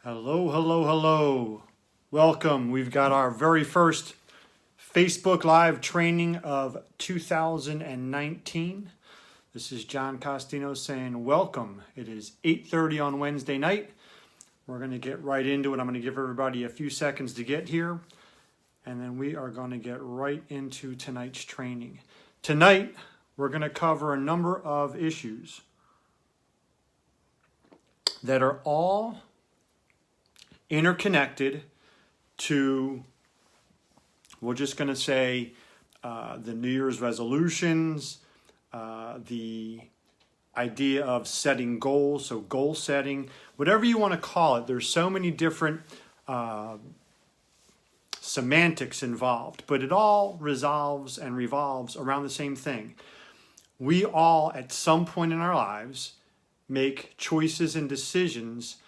Hello, hello, hello. Welcome. We've got our very first Facebook Live training of 2019. This is John Costino saying welcome. It is 8:30 on Wednesday night. We're going to get right into it. I'm going to give everybody a few seconds to get here, and then we are going to get right into tonight's training. Tonight, we're going to cover a number of issues that are all interconnected to, we're just going to say, the New Year's resolutions, the idea of setting goals, so goal setting, whatever you want to call it. There's so many different semantics involved, but it all resolves and revolves around the same thing. We all, at some point in our lives, make choices and decisions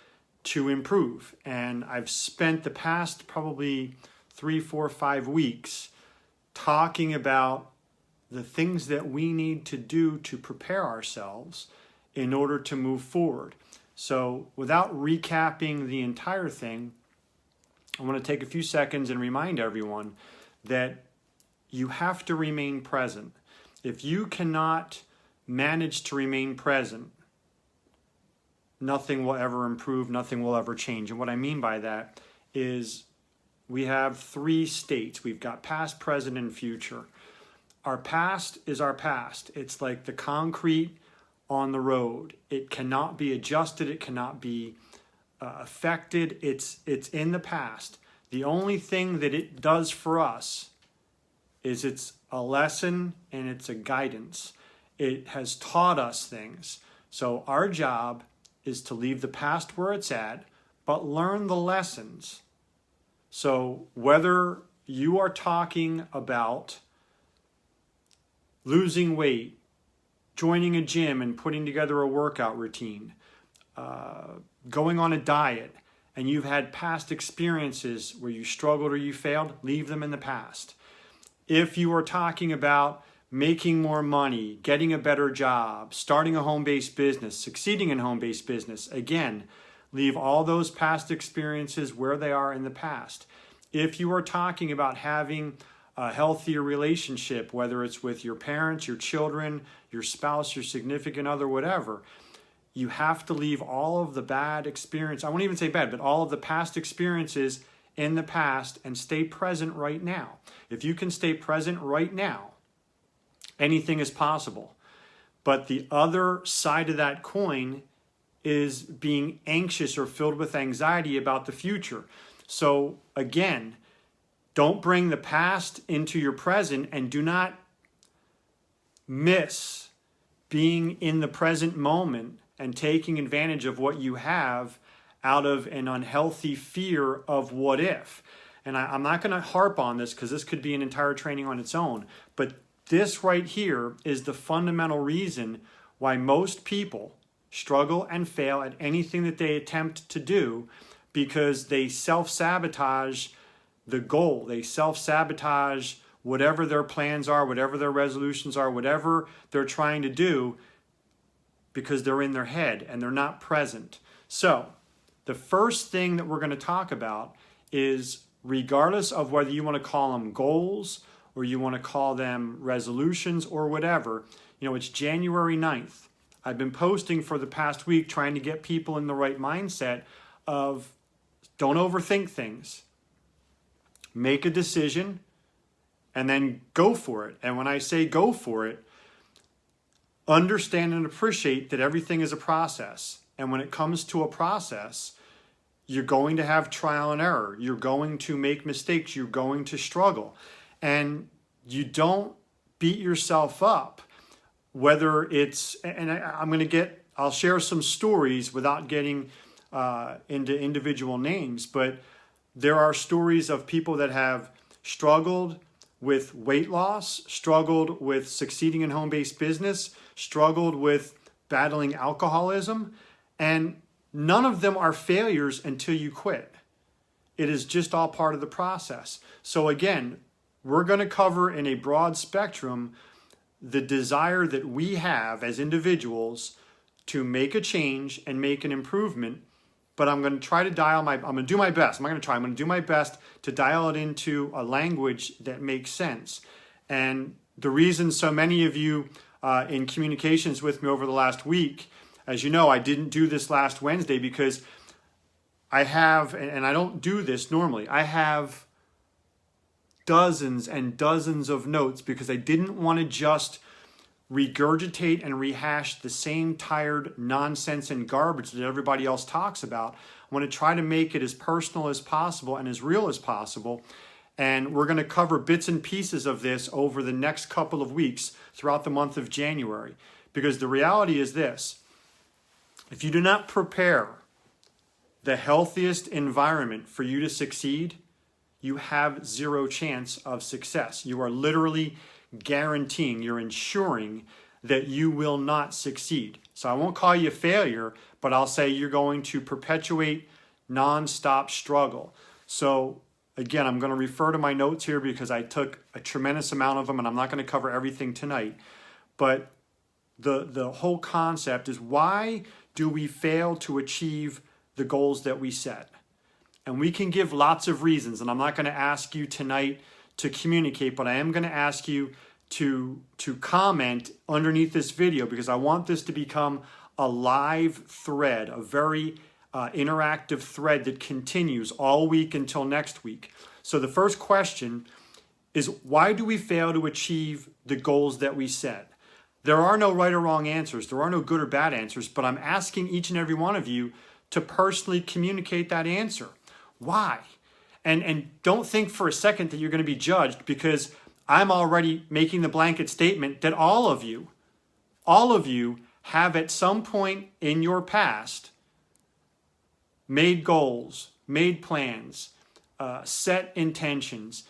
to improve. And I've spent the past probably 3, 4, 5 weeks talking about the things that we need to do to prepare ourselves in order to move forward. So without recapping the entire thing, I want to take a few seconds and remind everyone that you have to remain present. If you cannot manage to remain present, nothing will ever improve, nothing will ever change. And what I mean by that is we have 3 states. We've got past, present, and future. Our past is our past. It's like the concrete on the road. It cannot be adjusted. It cannot be affected. It's in the past. The only thing that it does for us is it's a lesson and it's a guidance. It has taught us things. So our job is to leave the past where it's at, but learn the lessons. So whether you are talking about losing weight, joining a gym and putting together a workout routine, going on a diet, and you've had past experiences where you struggled or you failed, leave them in the past. If you are talking about making more money, getting a better job, starting a home-based business, succeeding in home-based business, again, leave all those past experiences where they are in the past. If you are talking about having a healthier relationship, whether it's with your parents, your children, your spouse, your significant other, whatever, you have to leave all of the bad experience, I won't even say bad, but all of the past experiences in the past and stay present right now. If you can stay present right now, anything is possible. But the other side of that coin is being anxious or filled with anxiety about the future. So again, don't bring the past into your present, and do not miss being in the present moment and taking advantage of what you have out of an unhealthy fear of what if. And I'm not going to harp on this because this could be an entire training on its own, but this right here is the fundamental reason why most people struggle and fail at anything that they attempt to do, because they self-sabotage the goal. They self-sabotage whatever their plans are, whatever their resolutions are, whatever they're trying to do, because they're in their head and they're not present. So the first thing that we're going to talk about is, regardless of whether you want to call them goals or you want to call them resolutions or whatever, it's January 9th. I've been posting for the past week trying to get people in the right mindset of don't overthink things. Make a decision and then go for it. And when I say go for it, understand and appreciate that everything is a process. And when it comes to a process, you're going to have trial and error. You're going to make mistakes. You're going to struggle. And you don't beat yourself up, whether it's, and I'll share some stories without getting into individual names, but there are stories of people that have struggled with weight loss, struggled with succeeding in home-based business, struggled with battling alcoholism, and none of them are failures until you quit. It is just all part of the process. So again, we're going to cover in a broad spectrum the desire that we have as individuals to make a change and make an improvement but I'm going to try to I'm going to do my best. I'm going to do my best to dial it into a language that makes sense. And the reason so many of you in communications with me over the last week, as you know, I didn't do this last Wednesday because I have, and I don't do this normally, I have dozens and dozens of notes because I didn't want to just regurgitate and rehash the same tired nonsense and garbage that everybody else talks about. I want to try to make it as personal as possible and as real as possible. And we're going to cover bits and pieces of this over the next couple of weeks throughout the month of January. Because the reality is this: if you do not prepare the healthiest environment for you to succeed, you have zero chance of success. You are literally guaranteeing, you're ensuring that you will not succeed. So I won't call you a failure, but I'll say you're going to perpetuate nonstop struggle. So again, I'm going to refer to my notes here because I took a tremendous amount of them and I'm not going to cover everything tonight. But the whole concept is, why do we fail to achieve the goals that we set? And we can give lots of reasons, and I'm not going to ask you tonight to communicate, but I am going to ask you to comment underneath this video, because I want this to become a live thread, a very interactive thread that continues all week until next week. So the first question is, why do we fail to achieve the goals that we set? There are no right or wrong answers. There are no good or bad answers, but I'm asking each and every one of you to personally communicate that answer. Why? And don't think for a second that you're going to be judged, because I'm already making the blanket statement that all of you have at some point in your past made goals, made plans, set intentions,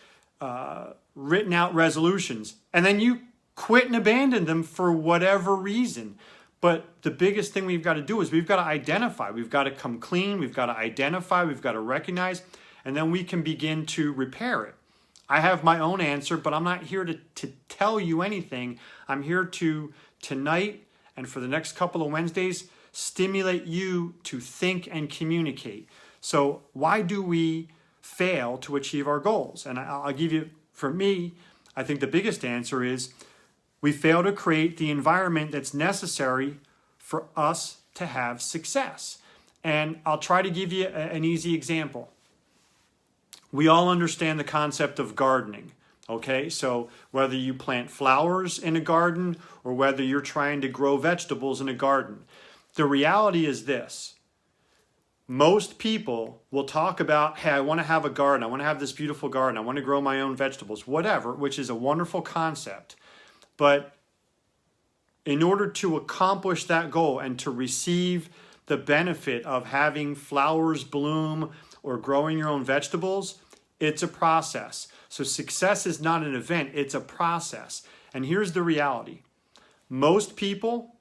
written out resolutions, and then you quit and abandon them for whatever reason. But the biggest thing we've got to do is we've got to identify. We've got to come clean. We've got to identify. We've got to recognize. And then we can begin to repair it. I have my own answer, but I'm not here to tell you anything. I'm here to, tonight and for the next couple of Wednesdays, stimulate you to think and communicate. So why do we fail to achieve our goals? And I'll give you, for me, I think the biggest answer is we fail to create the environment that's necessary for us to have success. And I'll try to give you an easy example. We all understand the concept of gardening, okay? So whether you plant flowers in a garden or whether you're trying to grow vegetables in a garden, the reality is this: most people will talk about, hey, I want to have a garden. I want to have this beautiful garden. I want to grow my own vegetables, whatever, which is a wonderful concept. But in order to accomplish that goal and to receive the benefit of having flowers bloom or growing your own vegetables, it's a process. So success is not an event, it's a process. And here's the reality. Most people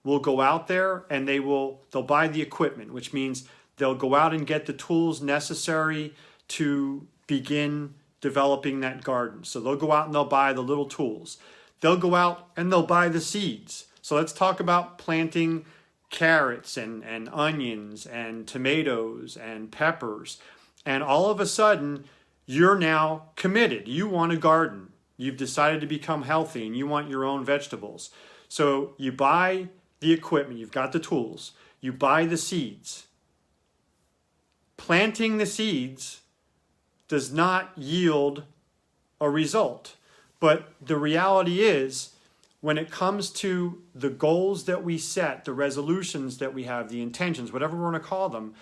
will go out there and they'll buy the equipment, which means they'll go out and get the tools necessary to begin developing that garden. So they'll go out and they'll buy the little tools. They'll go out and they'll buy the seeds. So let's talk about planting carrots and onions and tomatoes and peppers. And all of a sudden, you're now committed. You want a garden. You've decided to become healthy and you want your own vegetables. So you buy the equipment. You've got the tools. You buy the seeds. Planting the seeds does not yield a result. But the reality is, when it comes to the goals that we set, the resolutions that we have, the intentions, whatever we're going to call them,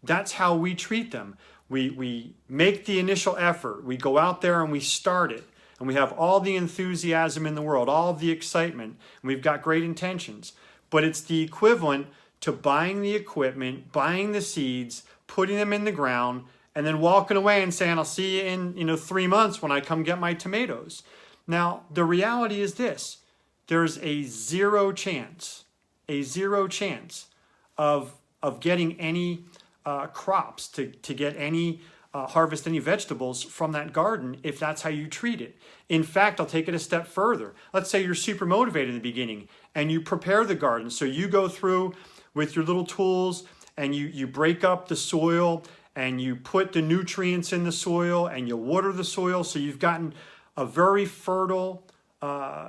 that's how we treat them. We make the initial effort. We go out there and we start it. And we have all the enthusiasm in the world, all of the excitement. And we've got great intentions. But it's the equivalent to buying the equipment, buying the seeds, putting them in the ground, and then walking away and saying, I'll see you in 3 months when I come get my tomatoes. Now, the reality is this. There's a zero chance of getting any crops, to get any, harvest any vegetables from that garden if that's how you treat it. In fact, I'll take it a step further. Let's say you're super motivated in the beginning and you prepare the garden. So you go through with your little tools and you break up the soil and you put the nutrients in the soil and you water the soil, so you've gotten a very fertile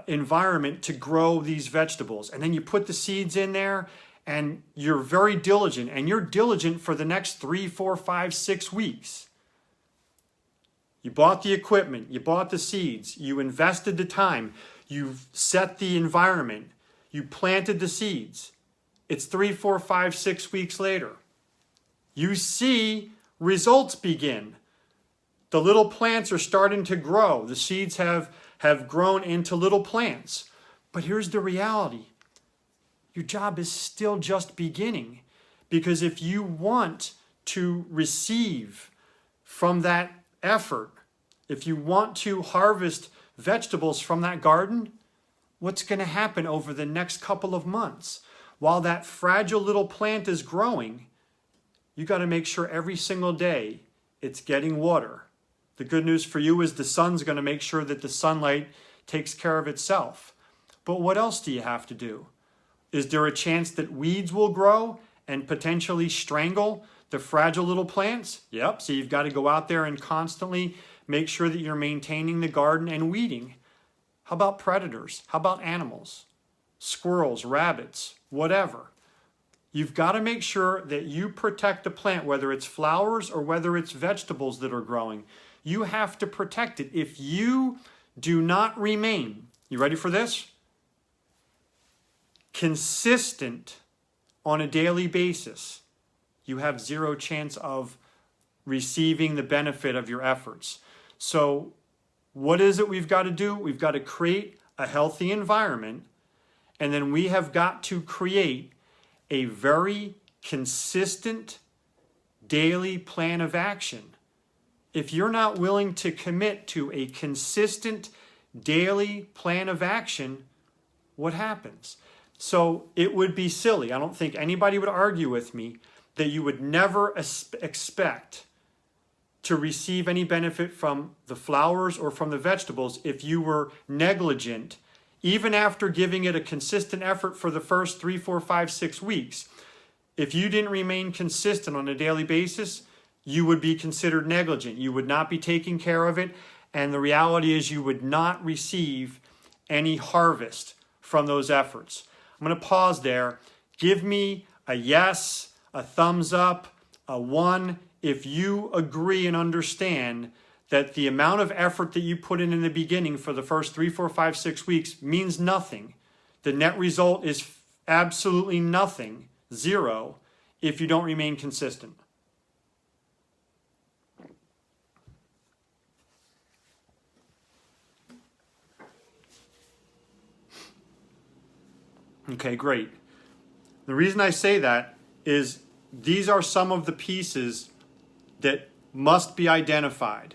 environment to grow these vegetables. And then you put the seeds in there and you're very diligent, and you're diligent for the next 3, 4, 5, 6 weeks. You bought the equipment, you bought the seeds, you invested the time, you've set the environment, you planted the seeds. It's 3, 4, 5, 6 weeks later. You see results begin. The little plants are starting to grow. The seeds have grown into little plants. But here's the reality. Your job is still just beginning. Because if you want to receive from that effort, if you want to harvest vegetables from that garden, what's going to happen over the next couple of months? While that fragile little plant is growing, you got to make sure every single day it's getting water. The good news for you is the sun's going to make sure that the sunlight takes care of itself. But what else do you have to do? Is there a chance that weeds will grow and potentially strangle the fragile little plants? Yep, so you've got to go out there and constantly make sure that you're maintaining the garden and weeding. How about predators? How about animals? Squirrels, rabbits, whatever. You've got to make sure that you protect the plant, whether it's flowers or whether it's vegetables that are growing. You have to protect it. If you do not remain, you ready for this? Consistent on a daily basis, you have zero chance of receiving the benefit of your efforts. So what is it we've got to do? We've got to create a healthy environment, and then we have got to create a very consistent daily plan of action. If you're not willing to commit to a consistent daily plan of action, what happens? So it would be silly. I don't think anybody would argue with me that you would never expect to receive any benefit from the flowers or from the vegetables if you were negligent, even after giving it a consistent effort for the first 3, 4, 5, 6 weeks. If you didn't remain consistent on a daily basis, you would be considered negligent. You would not be taking care of it. And the reality is you would not receive any harvest from those efforts. I'm going to pause there. Give me a yes, a thumbs up, a 1 if you agree and understand that the amount of effort that you put in the beginning for the first 3, 4, 5, 6 weeks means nothing. The net result is absolutely nothing, 0, if you don't remain consistent. Okay, great. The reason I say that is these are some of the pieces that must be identified.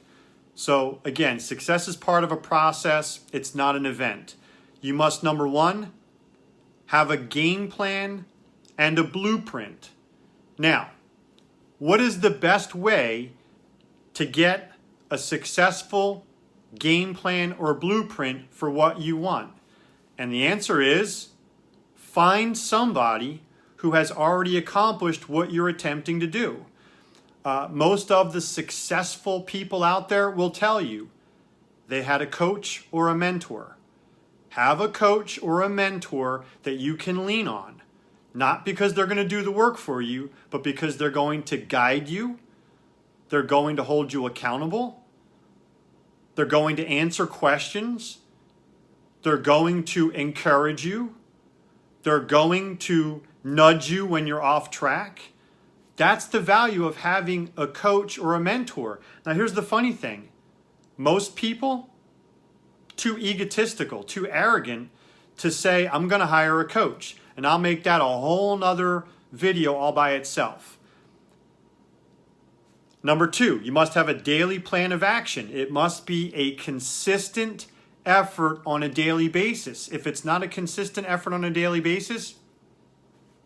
So again, success is part of a process. It's not an event. You must, number 1, have a game plan and a blueprint. Now, what is the best way to get a successful game plan or blueprint for what you want? And the answer is find somebody who has already accomplished what you're attempting to do. Most of the successful people out there will tell you they had a coach or a mentor. Have a coach or a mentor that you can lean on. Not because they're going to do the work for you, but because they're going to guide you. They're going to hold you accountable. They're going to answer questions. They're going to encourage you. They're going to nudge you when you're off track. That's the value of having a coach or a mentor. Now, here's the funny thing. Most people, too egotistical, too arrogant to say, I'm going to hire a coach. And I'll make that a whole nother video all by itself. Number 2, you must have a daily plan of action. It must be a consistent effort on a daily basis. If it's not a consistent effort on a daily basis,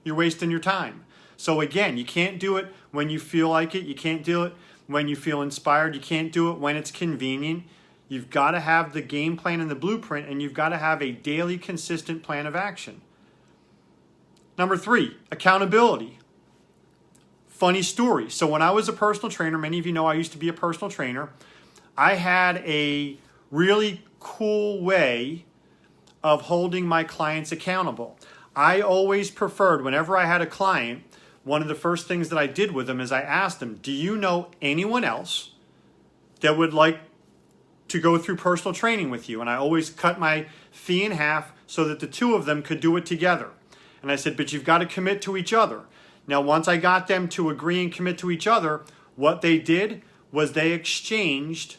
you're wasting your time. So again, you can't do it when you feel like it. You can't do it when you feel inspired. You can't do it when it's convenient. You've got to have the game plan and the blueprint, and you've got to have a daily consistent plan of action. Number 3, accountability. funny story. So when I was a personal trainer, many of you know I used to be a personal trainer, I had a really cool way of holding my clients accountable. I always preferred, whenever I had a client, one of the first things that I did with them is I asked them, do you know anyone else that would like to go through personal training with you? And I always cut my fee in half so that the two of them could do it together. And I said, but you've got to commit to each other. Now, once I got them to agree and commit to each other, what they did was they exchanged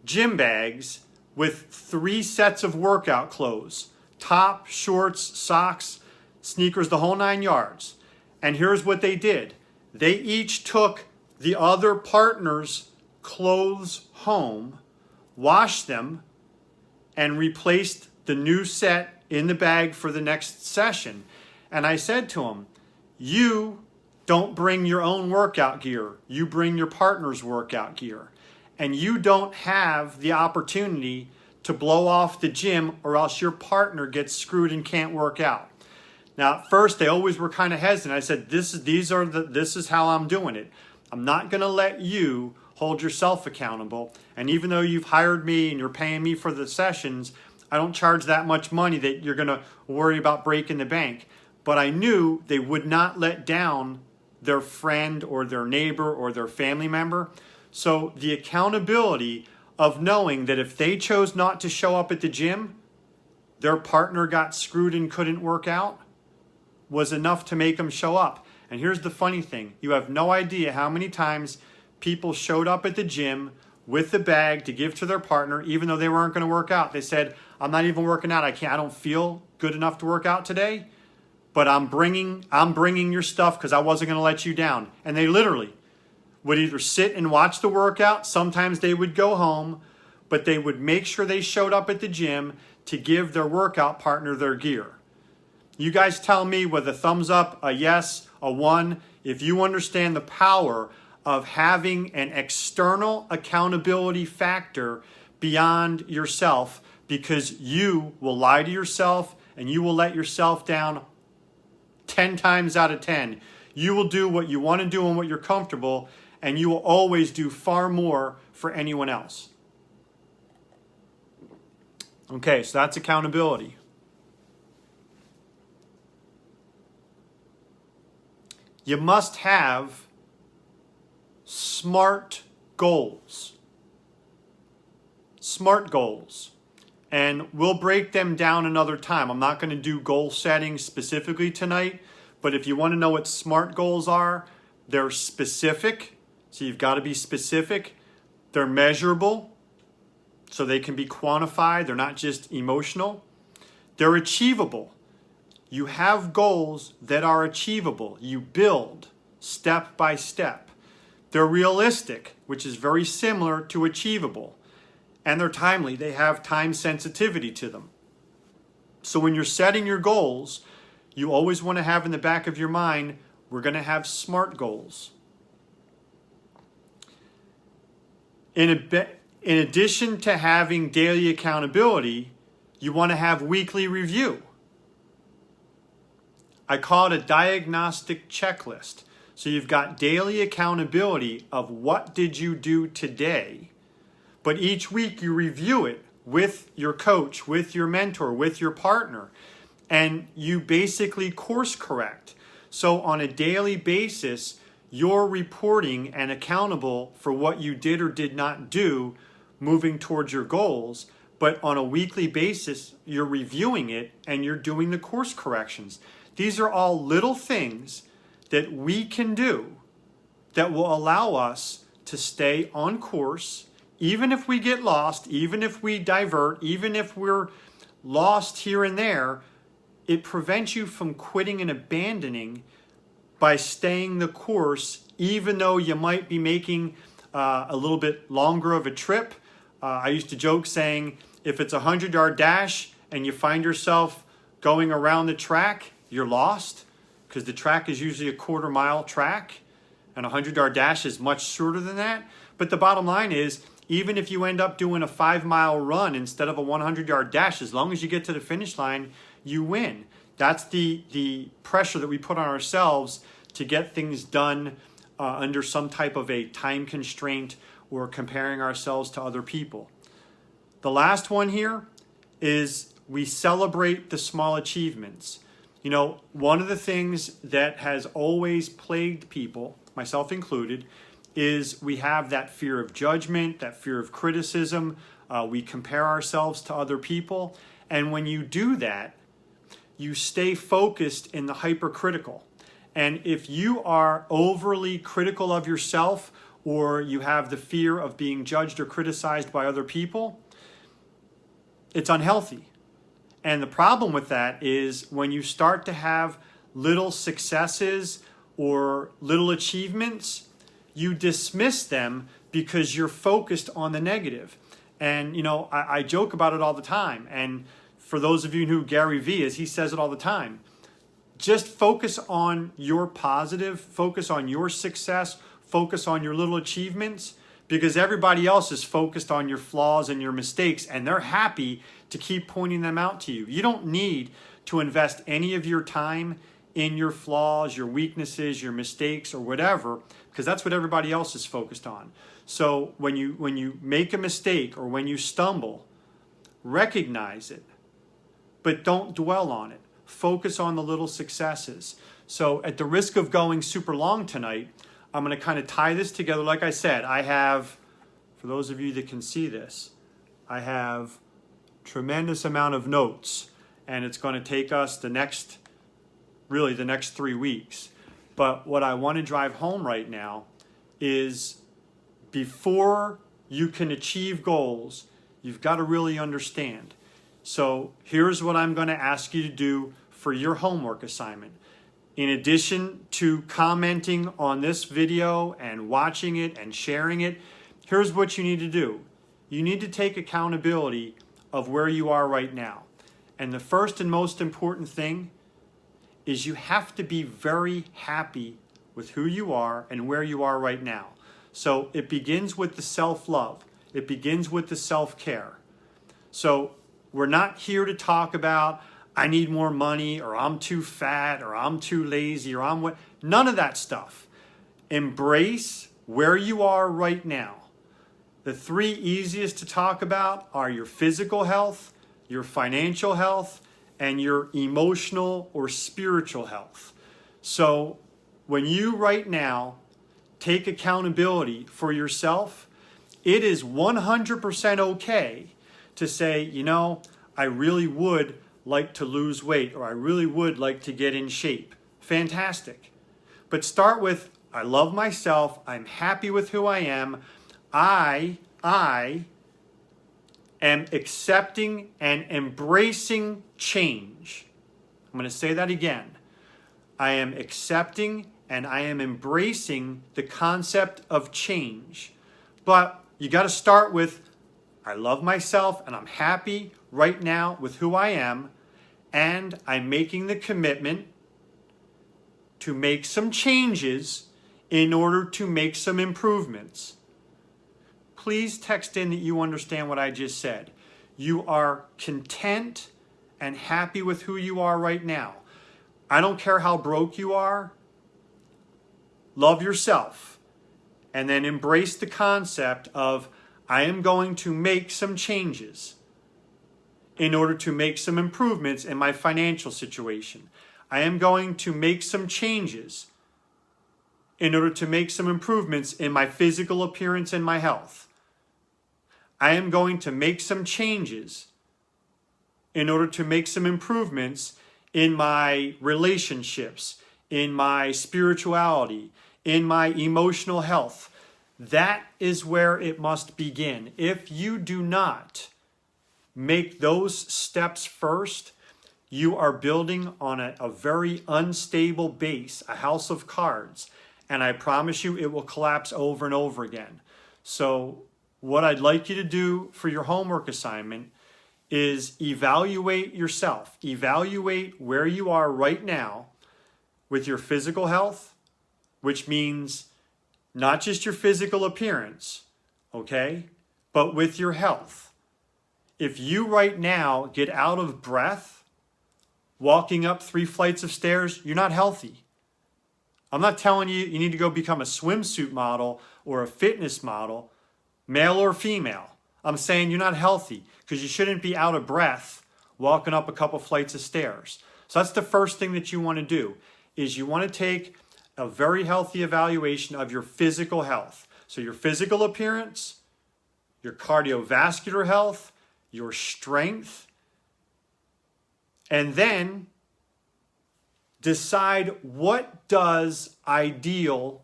gym bags with 3 sets of workout clothes: top, shorts, socks, sneakers, the whole 9 yards. And here's what they did. They each took the other partner's clothes home, washed them, and replaced the new set in the bag for the next session. And I said to them, you don't bring your own workout gear. You bring your partner's workout gear. And you don't have the opportunity to blow off the gym, or else your partner gets screwed and can't work out. Now, at first, they always were kind of hesitant. I said, this is how I'm doing it. I'm not going to let you hold yourself accountable. And even though you've hired me and you're paying me for the sessions, I don't charge that much money that you're going to worry about breaking the bank. But I knew they would not let down their friend or their neighbor or their family member. So the accountability of knowing that if they chose not to show up at the gym, their partner got screwed and couldn't work out, was enough to make them show up. And here's the funny thing. You have no idea how many times people showed up at the gym with the bag to give to their partner, even though they weren't going to work out. They said, I'm not even working out. I don't feel good enough to work out today, but I'm bringing your stuff because I wasn't going to let you down. And they literally would either sit and watch the workout. Sometimes they would go home, but they would make sure they showed up at the gym to give their workout partner their gear. You guys tell me with a thumbs up, a yes, a 1, if you understand the power of having an external accountability factor beyond yourself, because you will lie to yourself and you will let yourself down 10 times out of 10. You will do what you want to do and what you're comfortable, and you will always do far more for anyone else. Okay, so that's accountability. You must have SMART goals. SMART goals. And we'll break them down another time. I'm not going to do goal setting specifically tonight, but if you want to know what SMART goals are, they're specific. So you've got to be specific. They're measurable, so they can be quantified. They're not just emotional. They're achievable. You have goals that are achievable. You build step by step. They're realistic, which is very similar to achievable. And they're timely. They have time sensitivity to them. So when you're setting your goals, you always want to have in the back of your mind, we're going to have SMART goals. In addition to having daily accountability, you want to have weekly review. I call it a diagnostic checklist. So you've got daily accountability of what did you do today, but each week you review it with your coach, with your mentor, with your partner, and you basically course correct. So on a daily basis, you're reporting and accountable for what you did or did not do moving towards your goals. But on a weekly basis, you're reviewing it and you're doing the course corrections. These are all little things that we can do that will allow us to stay on course, even if we get lost, even if we divert, even if we're lost here and there. It prevents you from quitting and abandoning by staying the course, even though you might be making a little bit longer of a trip. I used to joke saying, if it's a 100-yard dash and you find yourself going around the track, you're lost, because the track is usually a quarter-mile track, and a 100-yard dash is much shorter than that. But the bottom line is, even if you end up doing a 5-mile run instead of a 100-yard dash, as long as you get to the finish line, you win. That's the pressure that we put on ourselves to get things done under some type of a time constraint or comparing ourselves to other people. The last one here is we celebrate the small achievements. You know, one of the things that has always plagued people, myself included, is we have that fear of judgment, that fear of criticism. We compare ourselves to other people. And when you do that, you stay focused in the hypercritical. And if you are overly critical of yourself, or you have the fear of being judged or criticized by other people, it's unhealthy. And the problem with that is when you start to have little successes or little achievements, you dismiss them because you're focused on the negative. And, you know, I joke about it all the time. And for those of you who Gary Vee is, he says it all the time. Just focus on your positive, focus on your success, focus on your little achievements, because everybody else is focused on your flaws and your mistakes, and they're happy to keep pointing them out to you. You don't need to invest any of your time in your flaws, your weaknesses, your mistakes, or whatever, because that's what everybody else is focused on. So when you make a mistake or when you stumble, recognize it, but don't dwell on it. Focus on the little successes. So at the risk of going super long tonight, I'm going to kind of tie this together. Like I said, I have, for those of you that can see this, I have tremendous amount of notes, and it's going to take us the next 3 weeks. But what I want to drive home right now is before you can achieve goals, you've got to really understand. So here's what I'm going to ask you to do for your homework assignment. In addition to commenting on this video and watching it and sharing it, here's what you need to do. You need to take accountability of where you are right now. And the first and most important thing is you have to be very happy with who you are and where you are right now. So it begins with the self-love. It begins with the self-care. So we're not here to talk about I need more money, or I'm too fat, or I'm too lazy, or I'm what. None of that stuff. Embrace where you are right now. The 3 easiest to talk about are your physical health, your financial health, and your emotional or spiritual health. So when you right now take accountability for yourself, it is 100% okay to say, you know, I really would like to lose weight, or I really would like to get in shape. Fantastic. But start with, I love myself. I'm happy with who I am. I am accepting and embracing change. I'm going to say that again. I am accepting and I am embracing the concept of change. But you got to start with, I love myself and I'm happy right now with who I am, and I'm making the commitment to make some changes in order to make some improvements. Please text in that you understand what I just said. You are content and happy with who you are right now. I don't care how broke you are. Love yourself. And then embrace the concept of, I am going to make some changes in order to make some improvements in my financial situation. I am going to make some changes in order to make some improvements in my physical appearance and my health. I am going to make some changes in order to make some improvements in my relationships, in my spirituality, in my emotional health. That is where it must begin. If you do not make those steps first, you are building on a very unstable base, a house of cards. And I promise you it will collapse over and over again. So what I'd like you to do for your homework assignment is evaluate yourself. Evaluate where you are right now with your physical health, which means not just your physical appearance, okay, but with your health. If you right now get out of breath walking up 3 flights of stairs, you're not healthy. I'm not telling you you need to go become a swimsuit model or a fitness model, male or female. I'm saying you're not healthy because you shouldn't be out of breath walking up a couple flights of stairs. So that's the first thing that you want to do is you want to take a very healthy evaluation of your physical health. So your physical appearance, your cardiovascular health, your strength, and then decide what does ideal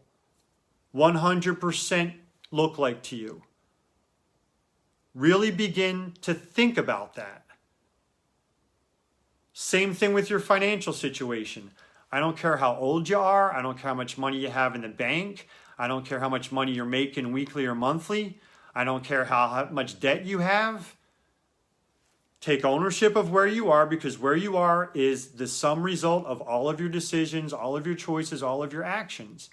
100% look like to you. Really begin to think about that. Same thing with your financial situation. I don't care how old you are. I don't care how much money you have in the bank. I don't care how much money you're making weekly or monthly. I don't care how much debt you have. Take ownership of where you are, because where you are is the sum result of all of your decisions, all of your choices, all of your actions.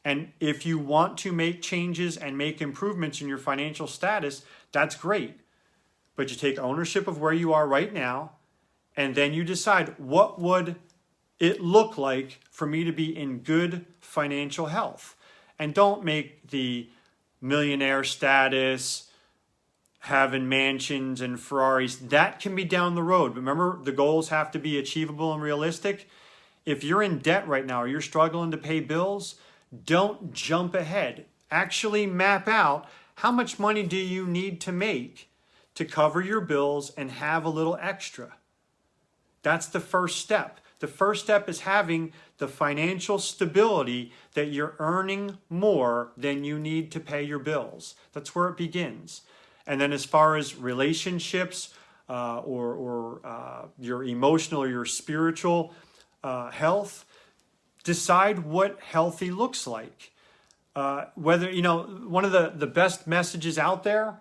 And if you want to make changes and make improvements in your financial status, that's great. But you take ownership of where you are right now, and then you decide, what would it look like for me to be in good financial health? And don't make the millionaire status, having mansions and Ferraris, that can be down the road. But remember, the goals have to be achievable and realistic. If you're in debt right now or you're struggling to pay bills, don't jump ahead. Actually map out how much money do you need to make to cover your bills and have a little extra. That's the first step. The first step is having the financial stability that you're earning more than you need to pay your bills. That's where it begins. And then as far as relationships or your emotional or your spiritual health, decide what healthy looks like. Whether, one of the best messages out there,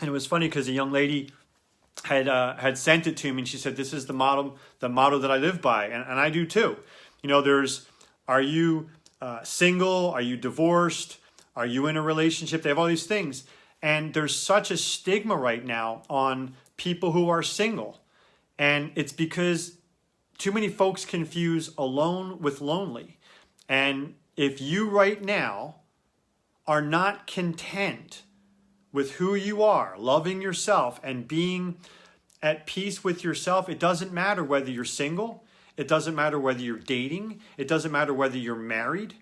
and it was funny because a young lady had sent it to me, and she said, this is the motto that I live by, and I do too. There's, are you single? Are you divorced? Are you in a relationship? They have all these things. And there's such a stigma right now on people who are single. And it's because too many folks confuse alone with lonely. And if you right now are not content with who you are, loving yourself and being at peace with yourself, it doesn't matter whether you're single. It doesn't matter whether you're dating. It doesn't matter whether you're married.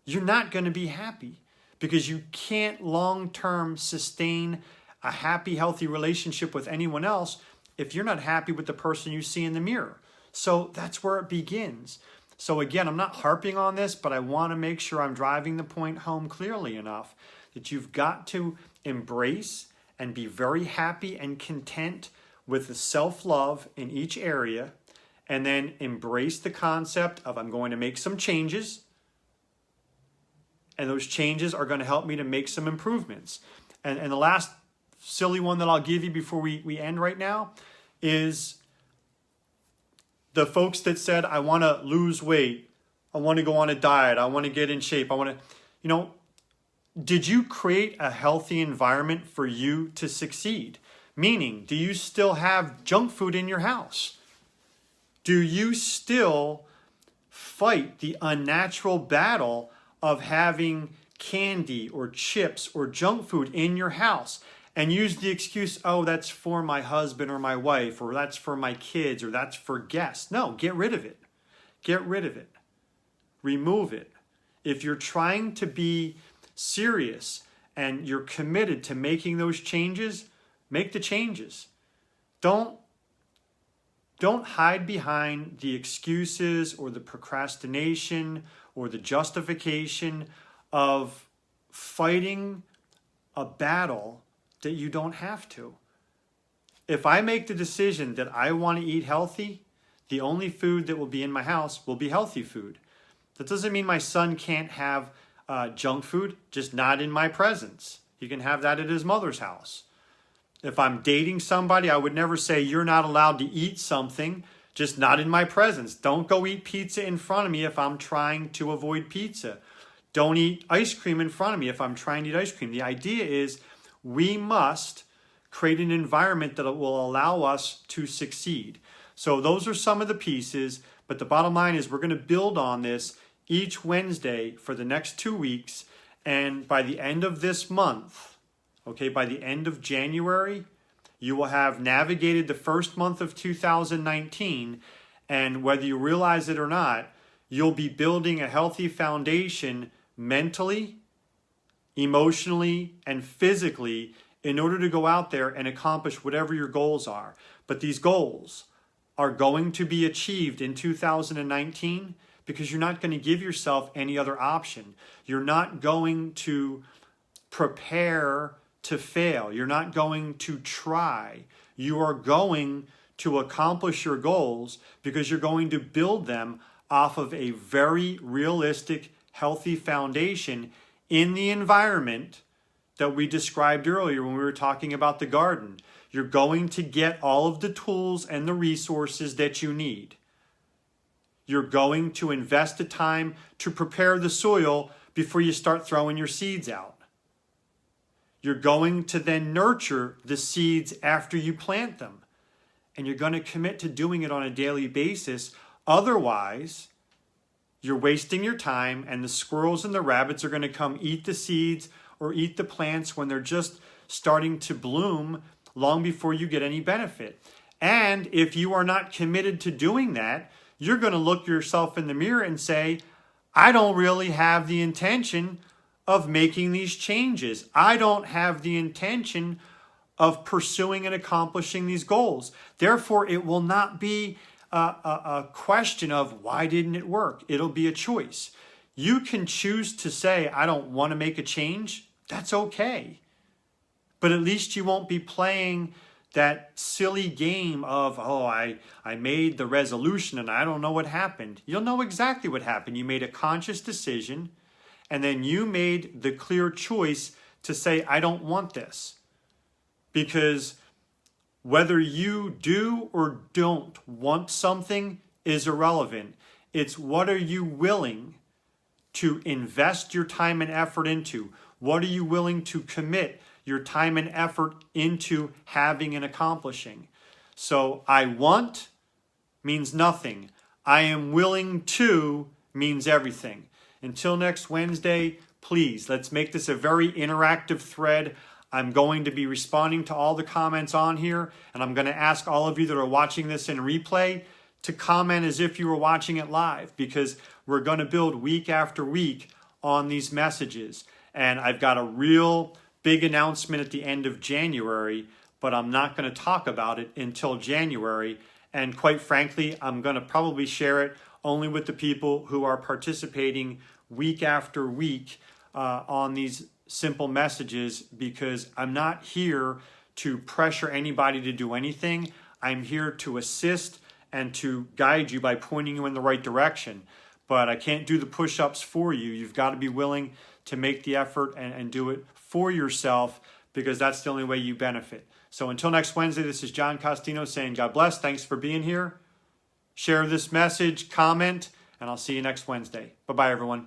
You're not going to be happy because you can't long-term sustain a happy, healthy relationship with anyone else if you're not happy with the person you see in the mirror. So that's where it begins. So again, I'm not harping on this, but I want to make sure I'm driving the point home clearly enough that you've got to embrace and be very happy and content with the self-love in each area, and then embrace the concept of I'm going to make some changes, and those changes are going to help me to make some improvements. And the last silly one that I'll give you before we end right now is the folks that said, I want to lose weight, I want to go on a diet, I want to get in shape, I want to, did you create a healthy environment for you to succeed? Meaning, do you still have junk food in your house? Do you still fight the unnatural battle of having candy or chips or junk food in your house and use the excuse, oh, that's for my husband or my wife, or that's for my kids, or that's for guests? No, get rid of it. Get rid of it. Remove it. If you're trying to be serious and you're committed to making those changes, make the changes. Don't hide behind the excuses or the procrastination or the justification of fighting a battle that you don't have to. If I make the decision that I want to eat healthy, the only food that will be in my house will be healthy food. That doesn't mean my son can't have junk food, just not in my presence. He can have that at his mother's house. If I'm dating somebody, I would never say, you're not allowed to eat something, just not in my presence. Don't go eat pizza in front of me if I'm trying to avoid pizza. Don't eat ice cream in front of me if I'm trying to eat ice cream. The idea is we must create an environment that will allow us to succeed. So those are some of the pieces, But the bottom line is we're going to build on this each Wednesday for the next 2 weeks. And by the end of this month, okay, by the end of January, you will have navigated the first month of 2019. And whether you realize it or not, you'll be building a healthy foundation mentally, emotionally, and physically in order to go out there and accomplish whatever your goals are. But these goals are going to be achieved in 2019 because you're not going to give yourself any other option. You're not going to prepare to fail. You're not going to try. You are going to accomplish your goals because you're going to build them off of a very realistic, healthy foundation in the environment that we described earlier when we were talking about the garden. You're going to get all of the tools and the resources that you need. You're going to invest the time to prepare the soil before you start throwing your seeds out. You're going to then nurture the seeds after you plant them. And you're going to commit to doing it on a daily basis. Otherwise, you're wasting your time, and the squirrels and the rabbits are going to come eat the seeds or eat the plants when they're just starting to bloom long before you get any benefit. And if you are not committed to doing that, you're going to look yourself in the mirror and say, I don't really have the intention of making these changes. I don't have the intention of pursuing and accomplishing these goals. Therefore, it will not be a question of why didn't it work? It'll be a choice. You can choose to say, I don't want to make a change. That's okay. But at least you won't be playing that silly game of, oh, I made the resolution and I don't know what happened. You'll know exactly what happened. You made a conscious decision, and then you made the clear choice to say, I don't want this. Because whether you do or don't want something is irrelevant. It's what are you willing to invest your time and effort into? What are you willing to commit your time and effort into having and accomplishing? So I want means nothing. I am willing to means everything. Until next Wednesday, please, let's make this a very interactive thread. I'm going to be responding to all the comments on here, and I'm going to ask all of you that are watching this in replay to comment as if you were watching it live, because we're going to build week after week on these messages. And I've got a real big announcement at the end of January, but I'm not going to talk about it until January. And quite frankly, I'm going to probably share it only with the people who are participating week after week on these simple messages, because I'm not here to pressure anybody to do anything. I'm here to assist and to guide you by pointing you in the right direction. But I can't do the push-ups for you. You've got to be willing to make the effort and do it for yourself, because that's the only way you benefit. So until next Wednesday, this is John Costino saying God bless. Thanks for being here. Share this message, comment, and I'll see you next Wednesday. Bye-bye, everyone.